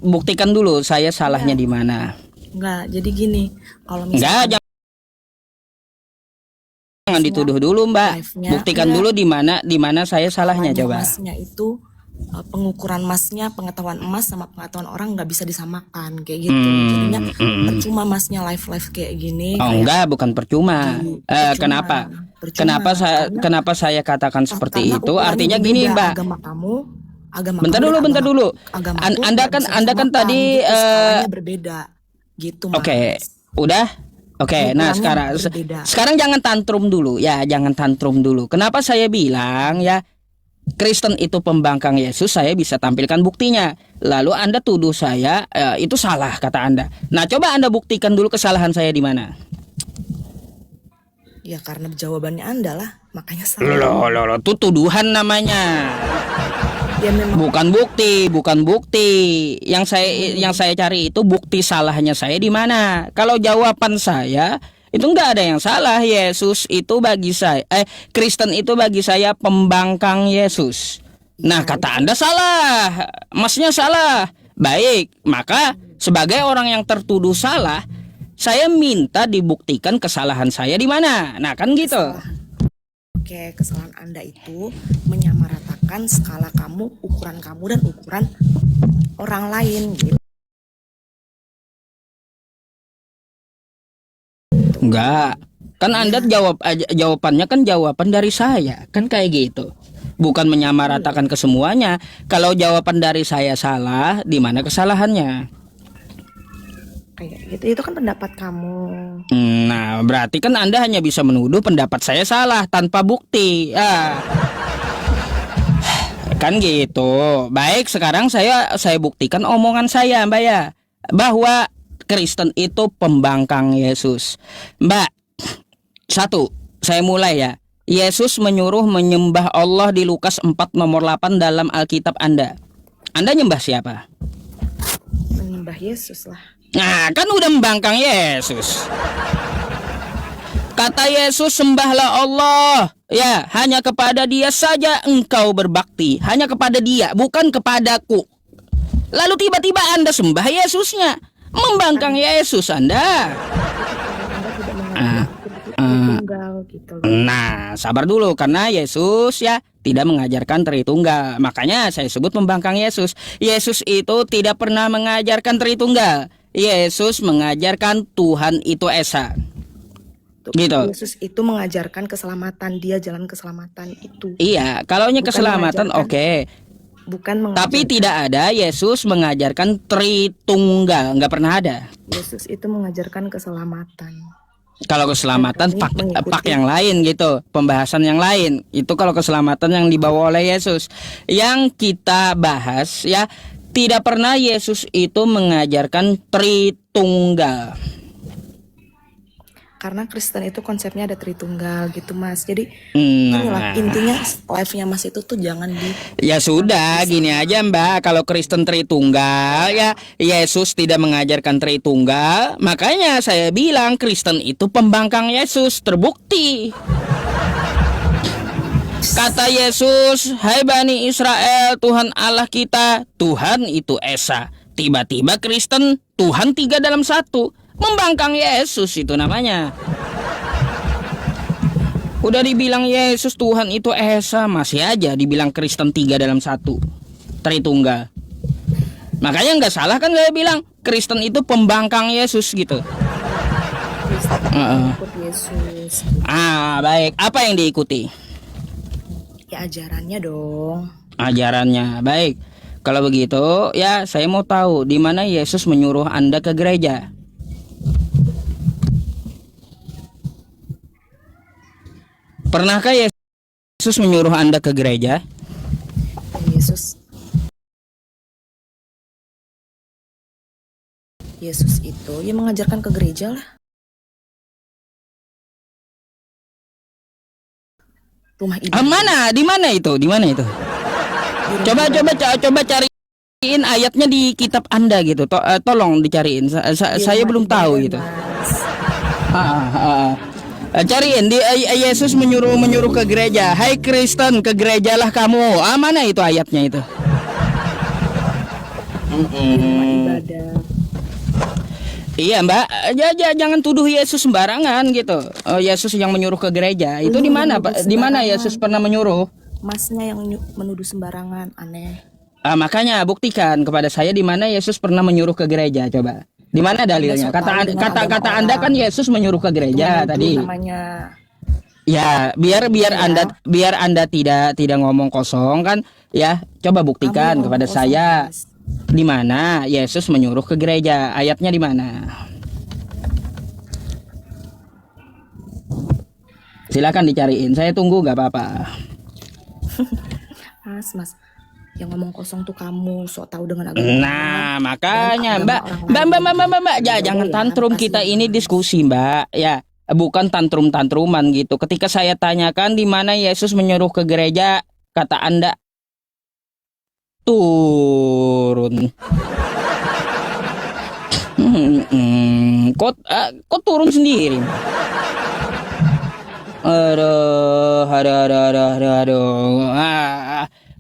buktikan dulu saya salahnya Enggak, di mana. enggak. Jadi gini, kalau Enggak, misalkan jangan live-nya, dituduh dulu, Mbak. live-nya Buktikan enggak, dulu di mana saya salahnya namanya coba. masnya itu pengukuran masnya, pengetahuan emas sama pengetahuan orang nggak bisa disamakan kayak gitu. Jadinya percuma masnya live kayak gini, Oh, kayak enggak, bukan percuma. percuma, Kenapa? percuma karena Kenapa saya katakan seperti itu? ukurannya Artinya gini, berbeda. Mbak. Agama Bentar kamu dulu, dan bentar dulu. agamaku Anda nggak kan bisa Anda kan disamakan tadi gitu, skalanya berbeda gitu oke, mas, udah. Oke, nah pengukurannya berbeda. sekarang jangan tantrum dulu ya, jangan tantrum dulu. Kenapa saya bilang ya Kristen itu pembangkang Yesus, saya bisa tampilkan buktinya. Lalu Anda tuduh saya itu salah kata Anda. Nah, coba Anda buktikan dulu kesalahan saya di mana. Ya karena jawabannya anda lah, makanya salah. Loh, itu tuduhan namanya. Ya memang Bukan bukti. Yang saya cari itu bukti salahnya saya di mana. Kalau jawaban saya itu nggak ada yang salah. Yesus itu bagi saya, Kristen itu bagi saya pembangkang Yesus. Nah, ya kata Anda salah, masnya salah. Baik, maka sebagai orang yang tertuduh salah, saya minta dibuktikan kesalahan saya di mana. Nah, kan gitu. Oke, kesalahan anda itu menyamaratakan skala kamu, ukuran kamu dan ukuran orang lain gitu. Enggak. Kan Anda jawabannya kan jawaban dari saya. Kan kayak gitu. Bukan menyamaratakan ke semuanya. Kalau jawaban dari saya salah, di mana kesalahannya? Kayak gitu, itu kan pendapat kamu. Nah, berarti kan Anda hanya bisa menuduh pendapat saya salah tanpa bukti. Kan gitu. Baik, sekarang saya buktikan omongan saya, Mbak ya. Bahwa Kristen itu pembangkang Yesus. Mbak, satu, saya mulai ya. Yesus menyuruh menyembah Allah di Lukas 4 nomor 8 dalam Alkitab Anda. Anda nyembah siapa? Menyembah Yesus lah. Nah, kan udah membangkang Yesus. Kata Yesus, sembahlah Allah. Ya, hanya kepada Dia saja engkau berbakti. Hanya kepada Dia, bukan kepadaku. Lalu tiba-tiba Anda sembah Yesusnya. Membangkang Yesus Anda. Tunggal gitu loh. Nah, sabar dulu karena Yesus ya tidak mengajarkan Tritunggal. Makanya saya sebut membangkang Yesus. Yesus itu tidak pernah mengajarkan Tritunggal. Yesus mengajarkan Tuhan itu Esa. Gitu. Yesus itu mengajarkan keselamatan, dia jalan keselamatan itu. Iya, kalaunya keselamatan oke. Bukan Tapi mengajarkan. tidak ada Yesus mengajarkan Tritunggal, nggak pernah ada. Yesus itu mengajarkan keselamatan. Kalau keselamatan kami pak yang lain gitu, pembahasan yang lain. Itu kalau keselamatan yang dibawa oleh Yesus. Yang kita bahas ya, tidak pernah Yesus itu mengajarkan Tritunggal. Karena Kristen itu konsepnya ada Tritunggal gitu Mas. Jadi Nah, inilah intinya live-nya Mas itu tuh jangan di ya sudah, gini aja Mbak. Kalau Kristen Tritunggal ya, Yesus tidak mengajarkan Tritunggal. Makanya saya bilang Kristen itu pembangkang Yesus. Terbukti. Kata Yesus, hai Bani Israel, Tuhan Allah kita, Tuhan itu Esa. Tiba-tiba Kristen, Tuhan 3 dalam 1. Membangkang Yesus itu namanya. Udah dibilang Yesus Tuhan itu Esa, masih aja dibilang Kristen 3 dalam 1. Tritunggal. Makanya nggak salah kan saya bilang Kristen itu pembangkang Yesus gitu. ikut Yesus. Baik. Apa yang diikuti? Ya ajarannya dong. Ajarannya. Baik. Kalau begitu, ya saya mau tahu di mana Yesus menyuruh Anda ke gereja. Pernahkah Yesus menyuruh Anda ke gereja? Yesus itu ya mengajarkan ke gereja lah. Rumah ibadah. Mana? Di mana itu? Di mana itu? Coba cariin ayatnya di kitab Anda gitu. Tolong dicariin. Saya belum tahu gitu. Cariin di Yesus menyuruh ke gereja. Hai Kristen, ke gerejalah kamu. Mana itu ayatnya itu? di rumah ibadah. Iya Mbak, jangan tuduh Yesus sembarangan gitu. Yesus yang menyuruh ke gereja itu di mana Pak? Di mana Yesus pernah menyuruh? Masnya yang menuduh sembarangan, aneh. Makanya buktikan kepada saya di mana Yesus pernah menyuruh ke gereja coba. Di mana dalilnya? Anda so tahu dengan agama Kata Anda kan orang. Yesus menyuruh ke Itu gereja menuduh tadi. namanya. Ya, biar Iya. biar Anda tidak ngomong kosong kan ya. Coba buktikan Kamu kepada ngomong kosong, saya Mas. di mana Yesus menyuruh ke gereja. Ayatnya di mana? Silakan dicariin. Saya tunggu nggak apa-apa. Mas, yang ngomong kosong tuh kamu, sok tahu dengan agama Nah, orang, makanya dengan Mbak, agama orang Mbak, lain. Mbak, Mbak, Mbak, Mbak, Ya jangan udah ya, tantrum makasih kita ya, ini Mas. diskusi, Mbak. Ya, bukan tantrum-tantruman gitu. Ketika saya tanyakan di mana Yesus menyuruh ke gereja, kata Anda turun. Kok turun sendiri? Aduh.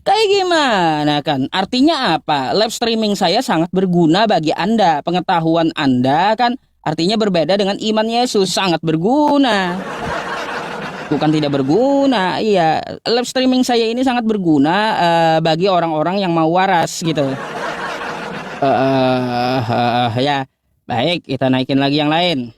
Kayak gimana kan? Artinya apa? Live streaming saya sangat berguna bagi Anda. Pengetahuan Anda kan artinya berbeda dengan iman Yesus, sangat berguna. Bukan tidak berguna. Iya, live streaming saya ini sangat berguna bagi orang-orang yang mau waras gitu. Ya, baik, kita naikin lagi yang lain.